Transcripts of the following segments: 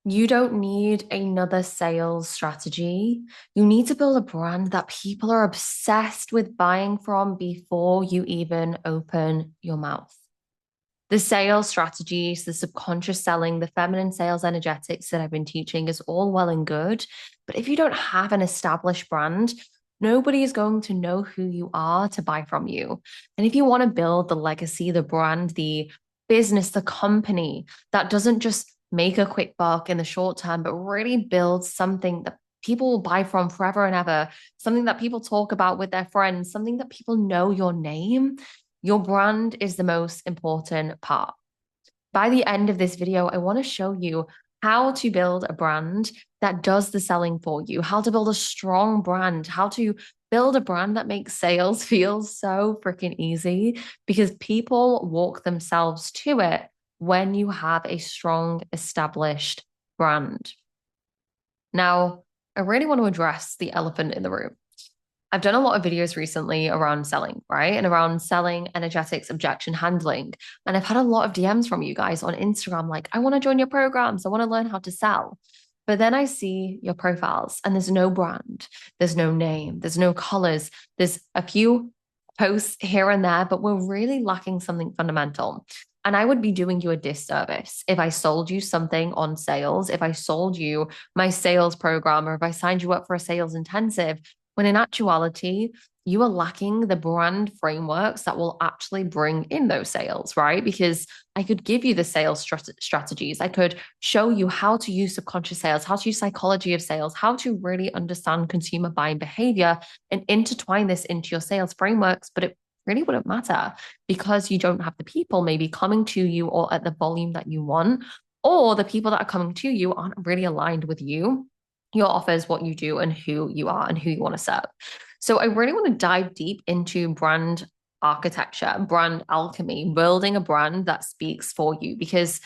You don't need another sales strategy. You need to build a brand that people are obsessed with buying from before you even open your mouth. The sales strategies, the subconscious selling, the feminine sales energetics that I've been teaching is all well and good. But if you don't have an established brand, nobody is going to know who you are to buy from you. And if you want to build the legacy, the brand, the business, the company that doesn't just make a quick buck in the short term, but really build something that people will buy from forever and ever, something that people talk about with their friends, something that people know your name, your brand is the most important part. By the end of this video, I want to show you how to build a brand that does the selling for you, how to build a strong brand, how to build a brand that makes sales feel so freaking easy because people walk themselves to it when you have a strong, established brand. Now, I really want to address the elephant in the room. I've done a lot of videos recently around selling, right? And around selling, energetics, objection handling. And I've had a lot of DMs from you guys on Instagram, like, I want to join your programs. I want to learn how to sell. But then I see your profiles and there's no brand, there's no name, there's no colors, there's a few posts here and there, but we're really lacking something fundamental. And I would be doing you a disservice if I sold you something on sales, if I sold you my sales program, or if I signed you up for a sales intensive when in actuality, you are lacking the brand frameworks that will actually bring in those sales, right? Because I could give you the sales strategies. I could show you how to use subconscious sales, how to use psychology of sales, how to really understand consumer buying behavior and intertwine this into your sales frameworks. But it really wouldn't matter because you don't have the people maybe coming to you or at the volume that you want, or the people that are coming to you aren't really aligned with you, your offers, what you do, and who you are and who you want to serve. So I really want to dive deep into brand architecture, brand alchemy, building a brand that speaks for you because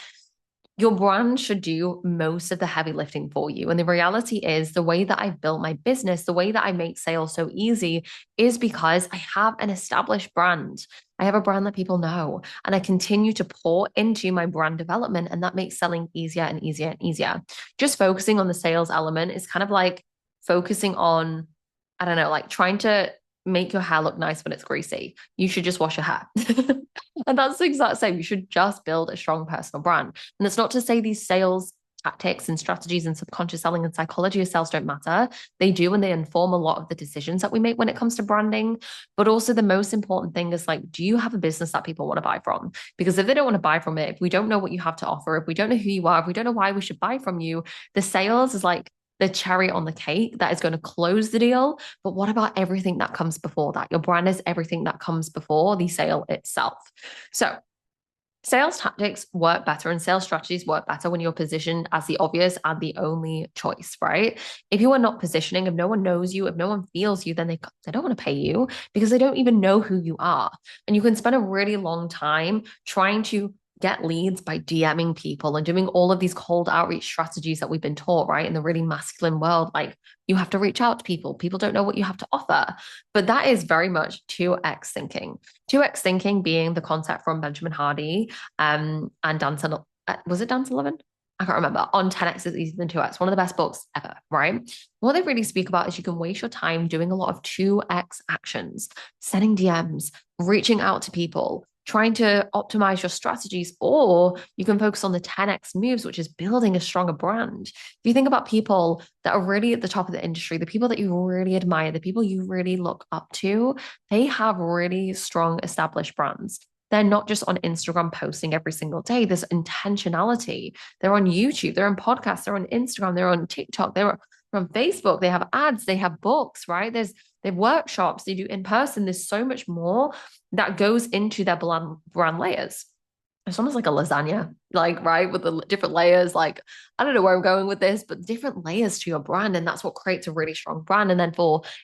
your brand should do most of the heavy lifting for you. And the reality is, the way that I've built my business, the way that I make sales so easy is because I have an established brand. I have a brand that people know, and I continue to pour into my brand development, and that makes selling easier and easier and easier. Just focusing on the sales element is kind of like focusing on, I don't know, like trying to make your hair look nice when it's greasy. You should just wash your hair. And that's the exact same. You should just build a strong personal brand. And that's not to say these sales tactics and strategies and subconscious selling and psychology of sales don't matter. They do, and they inform a lot of the decisions that we make when it comes to branding. But also, the most important thing is like, do you have a business that people want to buy from? Because if they don't want to buy from it, if we don't know what you have to offer, if we don't know who you are, if we don't know why we should buy from you, the sales is like the cherry on the cake that is going to close the deal. But what about everything that comes before that? Your brand is everything that comes before the sale itself. So sales tactics work better and sales strategies work better when you're positioned as the obvious and the only choice, right? If you are not positioning, if no one knows you, if no one feels you, then they don't want to pay you because they don't even know who you are. And you can spend a really long time trying to get leads by DMing people and doing all of these cold outreach strategies that we've been taught, right? In the really masculine world, like you have to reach out to people. People don't know what you have to offer. But that is very much 2x thinking. 2x thinking being the concept from Benjamin Hardy and Dan, was it Dan Sullivan? I can't remember. On 10x is easier than 2x, one of the best books ever, right? What they really speak about is you can waste your time doing a lot of 2x actions, sending DMs, reaching out to people, trying to optimize your strategies, or you can focus on the 10x moves, which is building a stronger brand. If you think about people that are really at the top of the industry, the people that you really admire, the people you really look up to, they have really strong established brands. They're not just on Instagram posting every single day. There's intentionality. They're on YouTube, they're on podcasts, they're on Instagram, they're on TikTok, they're on Facebook, they have ads, they have books, right? They have workshops, they do in person. There's so much more that goes into their brand layers. It's almost like a lasagna, like, right, with the different layers. Like, I don't know where I'm going with this, but different layers to your brand. And that's what creates a really strong brand. And then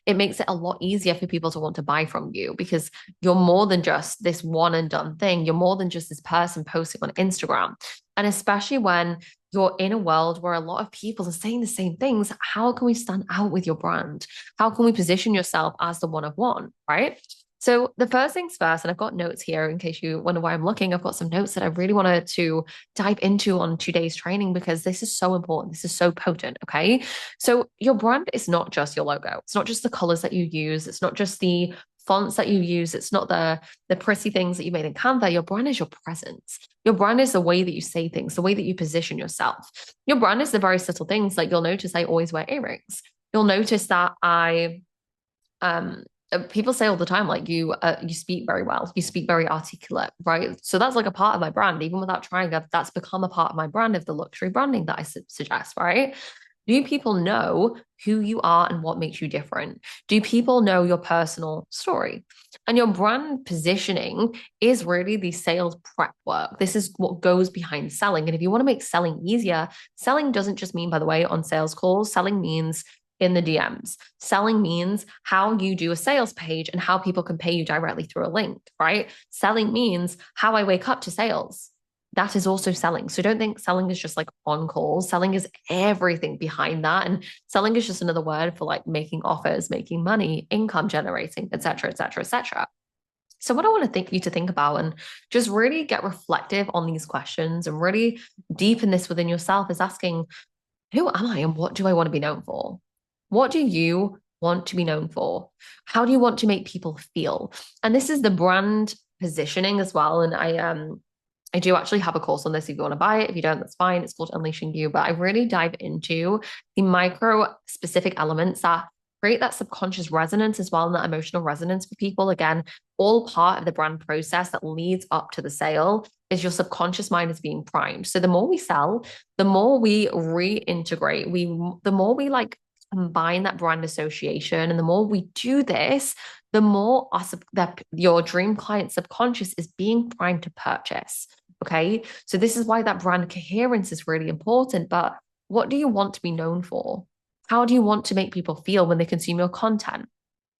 it makes it a lot easier for people to want to buy from you because you're more than just this one and done thing. You're more than just this person posting on Instagram. And especially when you're in a world where a lot of people are saying the same things, how can we stand out with your brand? How can we position yourself as the one of one, right? So the first things first, and I've got notes here in case you wonder why I'm looking. I've got some notes that I really wanted to dive into on today's training because this is so important. This is so potent. Okay. So your brand is not just your logo. It's not just the colors that you use. It's not just the fonts that you use. It's not the pretty things that you made in Canva. Your brand is your presence. Your brand is the way that you say things, the way that you position yourself. Your brand is the very subtle things. Like you'll notice I always wear earrings. You'll notice that I um people say all the time like you speak very well, you speak very articulate, right? So that's like a part of my brand. Even without trying, that's become a part of my brand, of the luxury branding that I suggest, right? Do people know who you are and what makes you different? Do people know your personal story? And your brand positioning is really the sales prep work. This is what goes behind selling. And if you want to make selling easier, selling doesn't just mean, by the way, on sales calls. Selling means in the DMs. Selling means how you do a sales page and how people can pay you directly through a link, right? Selling means how I wake up to sales. That is also selling. So don't think selling is just like on calls. Selling is everything behind that. And selling is just another word for like making offers, making money, income generating, et cetera, et cetera, et cetera. So what I want to think you to think about and just really get reflective on these questions and really deepen this within yourself is asking, who am I and what do I want to be known for? What do you want to be known for? How do you want to make people feel? And this is the brand positioning as well. And I do actually have a course on this if you want to buy it. If you don't, that's fine. It's called Unleashing You. But I really dive into the micro specific elements that create that subconscious resonance as well, and that emotional resonance for people. Again, all part of the brand process that leads up to the sale is your subconscious mind is being primed. So the more we sell, the more we reintegrate, the more we like combine that brand association, and the more we do this, the more your dream client subconscious is being primed to purchase. Okay. So this is why that brand coherence is really important. But what do you want to be known for? How do you want to make people feel when they consume your content?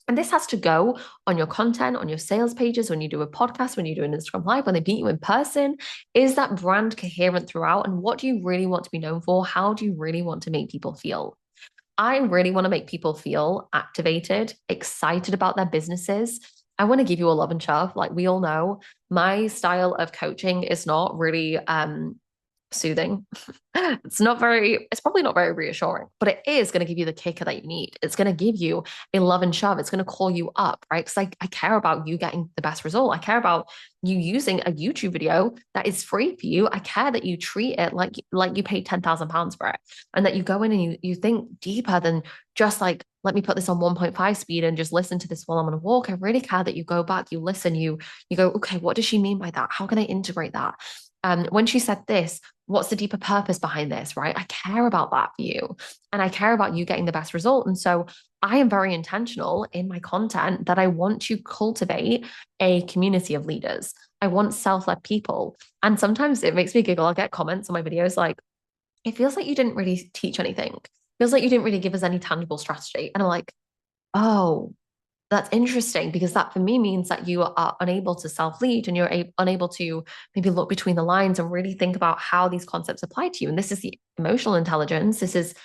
And this has to go on your content, on your sales pages, when you do a podcast, when you do an Instagram live, when they meet you in person. Is that brand coherent throughout? And what do you really want to be known for? How do you really want to make people feel? I really want to make people feel activated, excited about their businesses. I want to give you a love and shove. Like we all know, my style of coaching is not really soothing. It's probably not very reassuring, but it is going to give you the kicker that you need. It's going to give you a love and shove. It's going to call you up, right? Because I care about you getting the best result. I care about you using a YouTube video that is free for you. I care that you treat it like you paid £10,000 for it, and that you go in and you think deeper than just like, let me put this on 1.5 speed and just listen to this while I'm on a walk. I really care that you go back, you listen, you go, okay, what does she mean by that? How can I integrate that? When she said this, what's the deeper purpose behind this, right? I care about that for you, and I care about you getting the best result. And so I am very intentional in my content that I want to cultivate a community of leaders. I want self-led people. And sometimes it makes me giggle. I'll get comments on my videos like, it feels like you didn't really teach anything. It feels like you didn't really give us any tangible strategy. And I'm like, oh, that's interesting, because that for me means that you are unable to self-lead, and you're unable to maybe look between the lines and really think about how these concepts apply to you. And this is the emotional intelligence. This is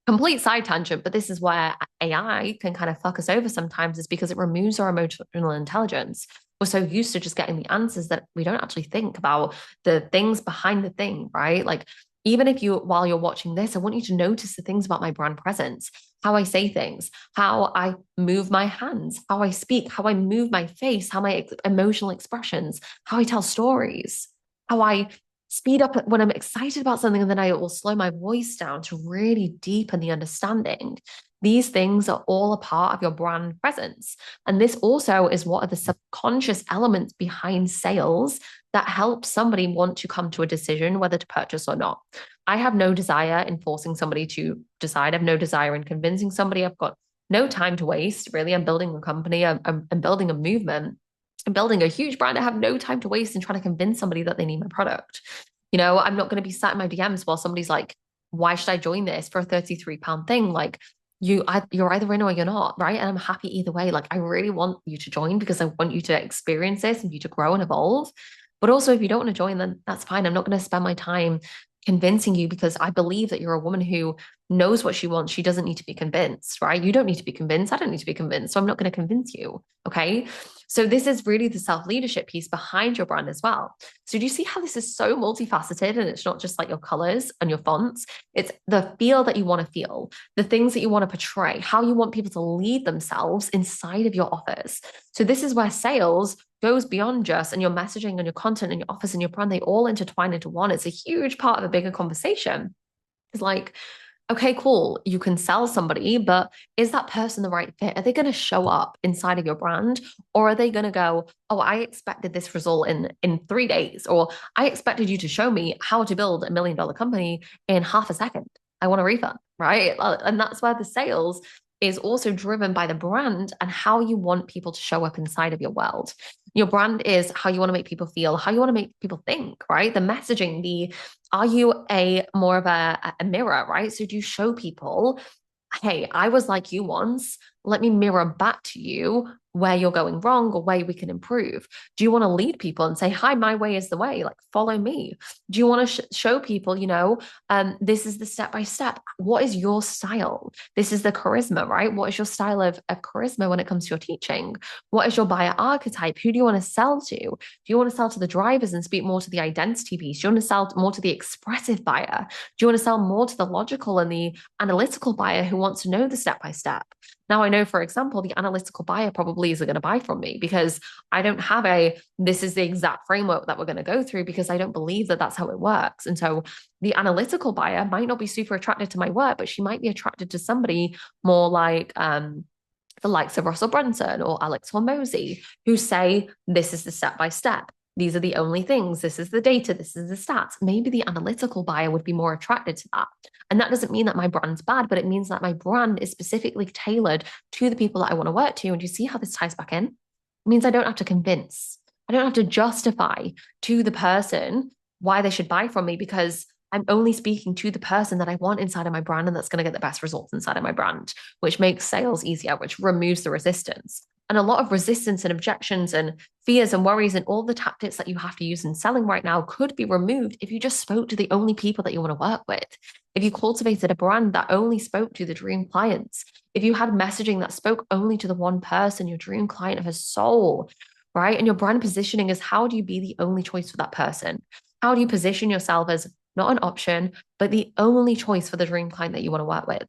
complete side tangent, but this is where AI can kind of fuck us over sometimes, is because it removes our emotional intelligence. We're so used to just getting the answers that we don't actually think about the things behind the thing, right? Like, even if while you're watching this, I want you to notice the things about my brand presence, how I say things, how I move my hands, how I speak, how I move my face, how my emotional expressions, how I tell stories, how I speed up when I'm excited about something, and then I will slow my voice down to really deepen the understanding. These things are all a part of your brand presence. And this also is what are the subconscious elements behind sales that help somebody want to come to a decision whether to purchase or not. I have no desire in forcing somebody to decide. I have no desire in convincing somebody. I've got no time to waste, really. I'm building a company. I'm building a movement. I'm building a huge brand. I have no time to waste in trying to convince somebody that they need my product. I'm not going to be sat in my DMs while somebody's like, why should I join this for a £33 thing? Like, you're either in or you're not, right? And I'm happy either way. Like, I really want you to join because I want you to experience this and you to grow and evolve. But also, if you don't want to join, then that's fine. I'm not going to spend my time convincing you because I believe that you're a woman who knows what she wants. She doesn't need to be convinced, right? You don't need to be convinced. I don't need to be convinced. So I'm not going to convince you. Okay. So this is really the self-leadership piece behind your brand as well. So do you see how this is so multifaceted, and it's not just like your colors and your fonts? It's the feel that you want to feel, the things that you want to portray, how you want people to lead themselves inside of your offers. So this is where sales goes beyond just, and your messaging and your content and your offers and your brand, they all intertwine into one. It's a huge part of a bigger conversation. It's like, okay, cool, you can sell somebody, but is that person the right fit? Are they going to show up inside of your brand? Or are they going to go, oh, I expected this result in 3 days, or I expected you to show me how to build $1 million company in half a second. I want a refund, right? And that's where the sales is also driven by the brand and how you want people to show up inside of your world. Your brand is how you want to make people feel, how you want to make people think, right? The messaging, are you a more of a mirror, right? So do you show people, hey, I was like you once. Let me mirror back to you where you're going wrong or where we can improve. Do you want to lead people and say, hi, my way is the way, like follow me? Do you want to show people, this is the step by step? What is your style? This is the charisma, right? What is your style of charisma when it comes to your teaching? What is your buyer archetype? Who do you want to sell to? Do you want to sell to the drivers and speak more to the identity piece? Do you want to sell more to the expressive buyer? Do you want to sell more to the logical and the analytical buyer who wants to know the step by step? Now, I know, for example, the analytical buyer probably isn't going to buy from me because I don't have this is the exact framework that we're going to go through, because I don't believe that that's how it works. And so the analytical buyer might not be super attracted to my work, but she might be attracted to somebody more like, the likes of Russell Brunson or Alex Hormozy, who say, this is the step by step. These are the only things. This is the data. This is the stats. Maybe the analytical buyer would be more attracted to that. And that doesn't mean that my brand's bad, but it means that my brand is specifically tailored to the people that I want to work to. And you see how this ties back in? It means I don't have to convince. I don't have to justify to the person why they should buy from me, because I'm only speaking to the person that I want inside of my brand, and that's going to get the best results inside of my brand, which makes sales easier, which removes the resistance. And a lot of resistance and objections and fears and worries and all the tactics that you have to use in selling right now could be removed if you just spoke to the only people that you want to work with. If you cultivated a brand that only spoke to the dream clients, if you had messaging that spoke only to the one person, your dream client of his soul, right? And your brand positioning is, how do you be the only choice for that person? How do you position yourself as not an option, but the only choice for the dream client that you want to work with?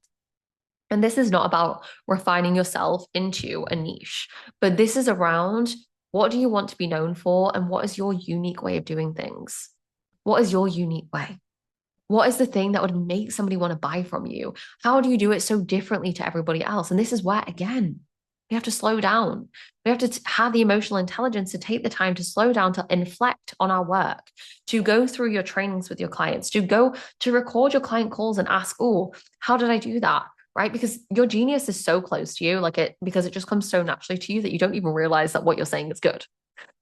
And this is not about refining yourself into a niche, but this is around, what do you want to be known for? And what is your unique way of doing things? What is your unique way? What is the thing that would make somebody want to buy from you? How do you do it so differently to everybody else? And this is where, again, we have to slow down. We have to have the emotional intelligence to take the time to slow down, to inflect on our work, to go through your trainings with your clients, to go to record your client calls and ask, oh, how did I do that? Right? Because your genius is so close to you, because it just comes so naturally to you that you don't even realize that what you're saying is good.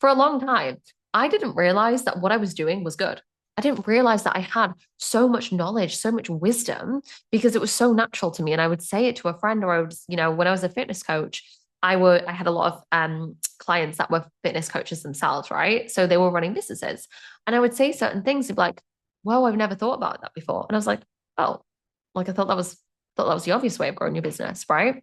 For a long time, I didn't realize that what I was doing was good. I didn't realize that I had so much knowledge, so much wisdom, because it was so natural to me. And I would say it to a friend, or I would, when I was a fitness coach, I had a lot of clients that were fitness coaches themselves, right? So they were running businesses. And I would say certain things, they'd be like, whoa, I've never thought about that before. And I was like, oh, like I thought that was the obvious way of growing your business, right?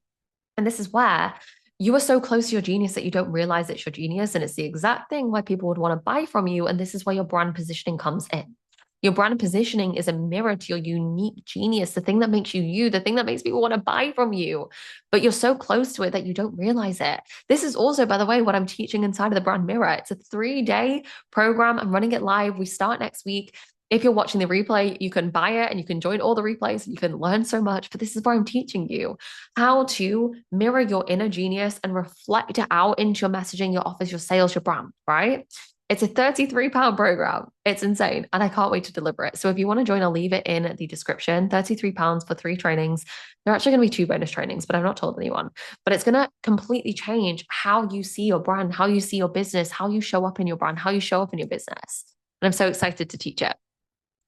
And this is where you are so close to your genius that you don't realize it's your genius. And it's the exact thing why people would want to buy from you. And this is where your brand positioning comes in. Your brand positioning is a mirror to your unique genius, the thing that makes you you, the thing that makes people want to buy from you. But you're so close to it that you don't realize it. This is also, by the way, what I'm teaching inside of the brand mirror. It's a 3-day program. I'm running it live. We start next week. If you're watching the replay, you can buy it and you can join all the replays and you can learn so much. But this is where I'm teaching you how to mirror your inner genius and reflect it out into your messaging, your offers, your sales, your brand, right? It's a £33 program. It's insane. And I can't wait to deliver it. So if you want to join, I'll leave it in the description. £33 for 3 trainings. There are actually going to be 2 bonus trainings, but I've not told anyone. But it's going to completely change how you see your brand, how you see your business, how you show up in your brand, how you show up in your business. And I'm so excited to teach it.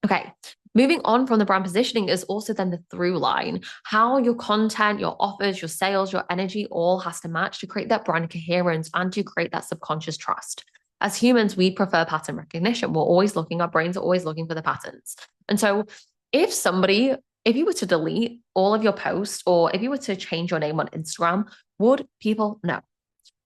Okay, moving on from the brand positioning is also then the through line, how your content, your offers, your sales, your energy all has to match to create that brand coherence and to create that subconscious trust. As humans, we prefer pattern recognition. We're always looking, our brains are always looking for the patterns. And so if you were to delete all of your posts or if you were to change your name on Instagram, would people know?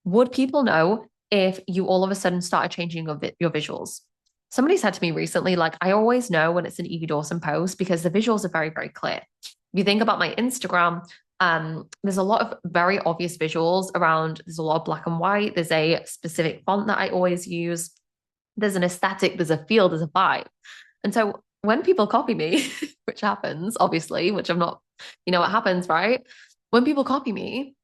Would people know if you all of a sudden started changing your visuals? Somebody said to me recently, like, I always know when it's an Evie Dawson post because the visuals are very, very clear. If you think about my Instagram, there's a lot of very obvious visuals around. There's a lot of black and white. There's a specific font that I always use. There's an aesthetic, there's a feel, there's a vibe. And so when people copy me, which happens, obviously, which I'm not, what happens, right? When people copy me,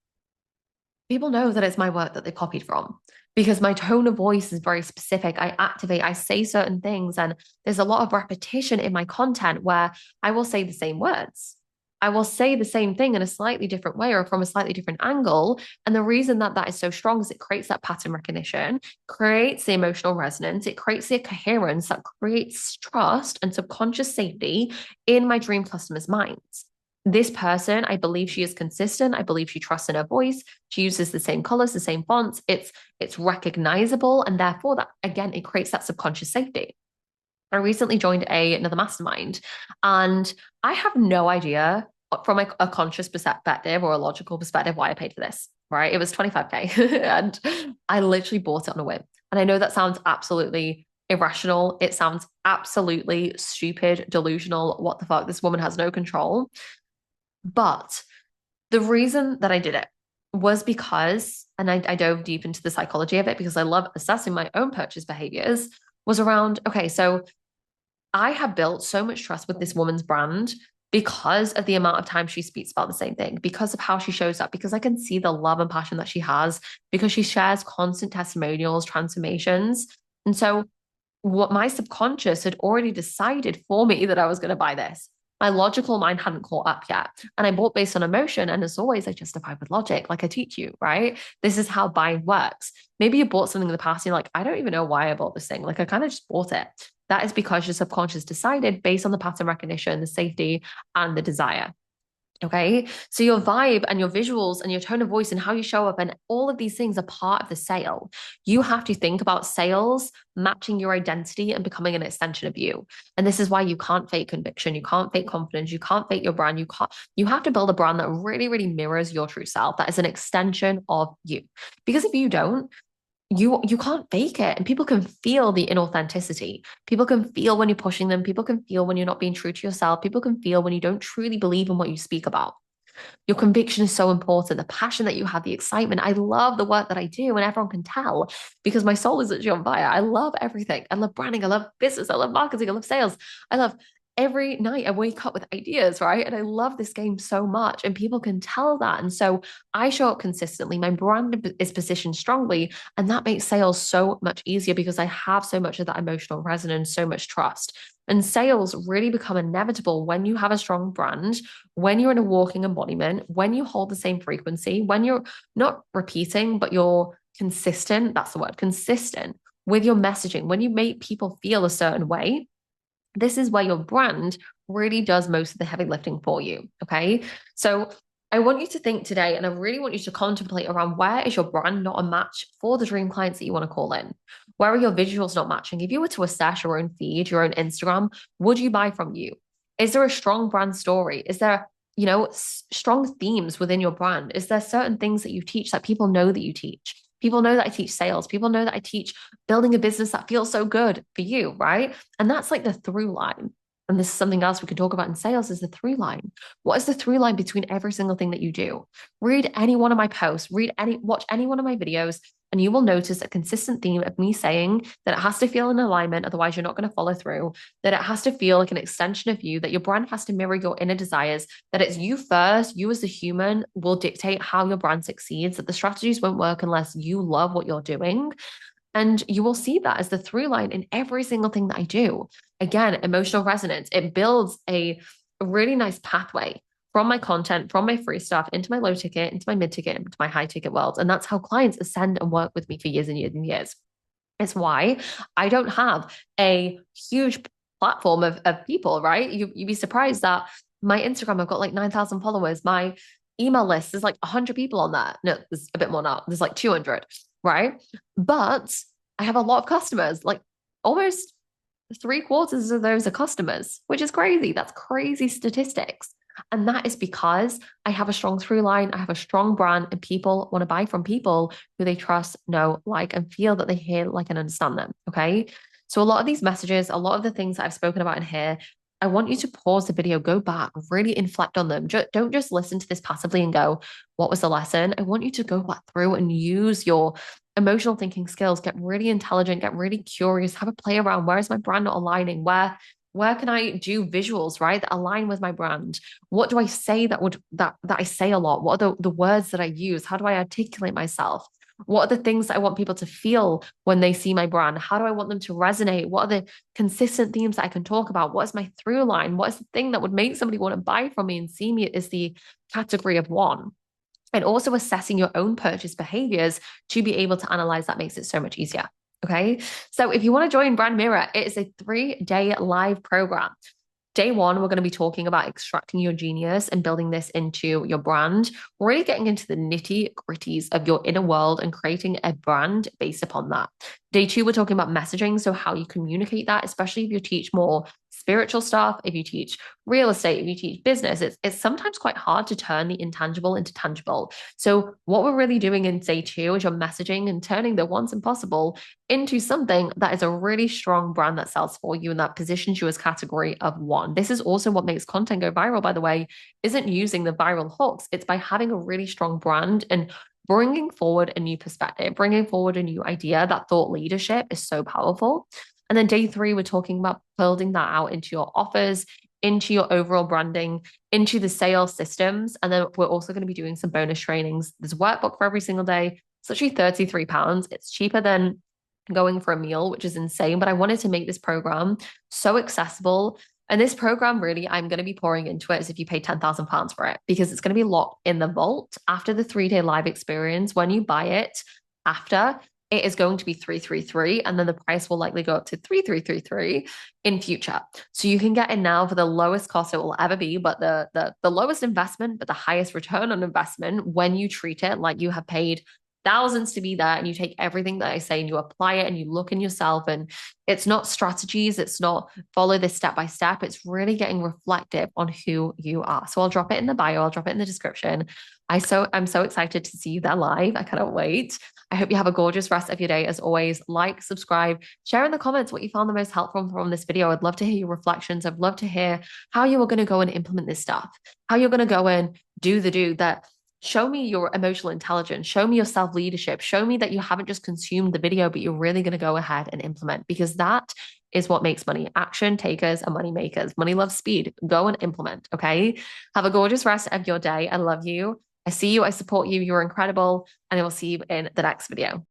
people know that it's my work that they copied from because my tone of voice is very specific. I activate, I say certain things, and there's a lot of repetition in my content where I will say the same words. I will say the same thing in a slightly different way or from a slightly different angle. And the reason that that is so strong is it creates that pattern recognition, creates the emotional resonance, it creates the coherence that creates trust and subconscious safety in my dream customers' minds. This person, I believe she is consistent. I believe she trusts in her voice. She uses the same colors, the same fonts. It's recognizable. And therefore that again, it creates that subconscious safety. I recently joined another mastermind and I have no idea from a conscious perspective or a logical perspective why I paid for this, right? It was 25K and I literally bought it on a whim. And I know that sounds absolutely irrational. It sounds absolutely stupid, delusional. What the fuck? This woman has no control. But the reason that I did it was because, and I dove deep into the psychology of it because I love assessing my own purchase behaviors, was around, okay, so I have built so much trust with this woman's brand because of the amount of time she speaks about the same thing, because of how she shows up, because I can see the love and passion that she has, because she shares constant testimonials, transformations. And so what my subconscious had already decided for me that I was going to buy this. My logical mind hadn't caught up yet. And I bought based on emotion. And as always, I justify with logic, like I teach you, right? This is how buying works. Maybe you bought something in the past and you're like, I don't even know why I bought this thing. Like I kind of just bought it. That is because your subconscious decided based on the pattern recognition, the safety, and the desire. Okay. So your vibe and your visuals and your tone of voice and how you show up and all of these things are part of the sale. You have to think about sales matching your identity and becoming an extension of you. And this is why you can't fake conviction. You can't fake confidence. You can't fake your brand. You have to build a brand that really, really mirrors your true self. That is an extension of you. Because if you don't, you can't fake it and people can feel the inauthenticity. People can feel when you're pushing them. People can feel when you're not being true to yourself. People can feel when you don't truly believe in what you speak about. Your conviction is so important. The passion that you have, the excitement. I love the work that I do and everyone can tell because my soul is literally on fire. I love everything. I love branding. I love business. I love marketing. I love sales. I love every night I wake up with ideas, right? And I love this game so much and people can tell that. And so I show up consistently. My brand is positioned strongly and that makes sales so much easier because I have so much of that emotional resonance, so much trust. And sales really become inevitable when you have a strong brand, when you're in a walking embodiment, when you hold the same frequency, when you're not repeating, but you're consistent. That's the word, consistent with your messaging. When you make people feel a certain way, this is where your brand really does most of the heavy lifting for you. Okay. So I want you to think today, and I really want you to contemplate around where is your brand not a match for the dream clients that you want to call in? Where are your visuals not matching? If you were to assess your own feed, your own Instagram, would you buy from you? Is there a strong brand story? Is there, strong themes within your brand? Is there certain things that you teach that people know that you teach? People know that I teach sales. People know that I teach building a business that feels so good for you, right? And that's like the through line. And this is something else we can talk about in sales is the through line. What is the through line between every single thing that you do? Read any one of my posts, watch any one of my videos, and you will notice a consistent theme of me saying that it has to feel in alignment, otherwise you're not going to follow through, that it has to feel like an extension of you, that your brand has to mirror your inner desires, that it's you first, you as a human will dictate how your brand succeeds, that the strategies won't work unless you love what you're doing. And you will see that as the through line in every single thing that I do. Again, emotional resonance. It builds a really nice pathway from my content, from my free stuff into my low ticket, into my mid ticket, into my high ticket world. And that's how clients ascend and work with me for years and years and years. It's why I don't have a huge platform of people, right? You'd be surprised that my Instagram, I've got like 9,000 followers. My email list is like 100 people on that. No, there's a bit more now. There's like 200, right? But I have a lot of customers, like almost three quarters of those are customers, which is crazy. That's crazy statistics. And that is because I have a strong through line, I have a strong brand, and people want to buy from people who they trust, know, like, and feel that they hear, like, and understand them. Okay. So, a lot of these messages, a lot of the things that I've spoken about in here, I want you to pause the video, go back, really inflect on them. Don't just listen to this passively and go, what was the lesson? I want you to go back through and use your emotional thinking skills, get really intelligent, get really curious, have a play around. Where is my brand not aligning? Where can I do visuals, right, that align with my brand? What do I say that I say a lot? What are the words that I use? How do I articulate myself? What are the things that I want people to feel when they see my brand? How do I want them to resonate? What are the consistent themes that I can talk about? What is my through line? What is the thing that would make somebody want to buy from me and see me as the category of one? And also assessing your own purchase behaviors to be able to analyze that makes it so much easier. Okay. So if you want to join Brand Mirror, it is a 3-day live program. Day one, we're going to be talking about extracting your genius and building this into your brand, really getting into the nitty gritties of your inner world and creating a brand based upon that. Day two, we're talking about messaging. So, how you communicate that, especially if you teach more spiritual stuff, if you teach real estate, if you teach business, it's sometimes quite hard to turn the intangible into tangible. So, what we're really doing in day two is your messaging and turning the once impossible into something that is a really strong brand that sells for you and that positions you as category of one. This is also what makes content go viral, by the way, isn't using the viral hooks. It's by having a really strong brand and bringing forward a new perspective, bringing forward a new idea. That thought leadership is so powerful. And then day three, we're talking about building that out into your offers, into your overall branding, into the sales systems. And then we're also going to be doing some bonus trainings. There's a workbook for every single day. It's actually £33. It's cheaper than going for a meal, which is insane. But I wanted to make this program so accessible. And this program, really, I'm going to be pouring into it as if you pay £10,000 for it, because it's going to be locked in the vault after the 3-day live experience. When you buy it after, it is going to be 333, and then the price will likely go up to 3333 in future. So you can get it now for the lowest cost it will ever be, but the lowest investment, but the highest return on investment when you treat it like you have paid thousands to be there, and you take everything that I say and you apply it and you look in yourself. And it's not strategies, it's not follow this step by step, it's really getting reflective on who you are. So I'll drop it in the bio, I'll drop it in the description. I'm so excited to see you there live. I cannot wait. I hope you have a gorgeous rest of your day. As always, like, subscribe, share in the comments what you found the most helpful from this video. I'd love to hear your reflections. I'd love to hear how you are going to go and implement this stuff, how you're going to go and do that. Show me your emotional intelligence. Show me your self-leadership. Show me that you haven't just consumed the video, but you're really going to go ahead and implement, because that is what makes money. Action takers are money makers. Money loves speed. Go and implement. Okay. Have a gorgeous rest of your day. I love you. I see you. I support you. You're incredible. And I will see you in the next video.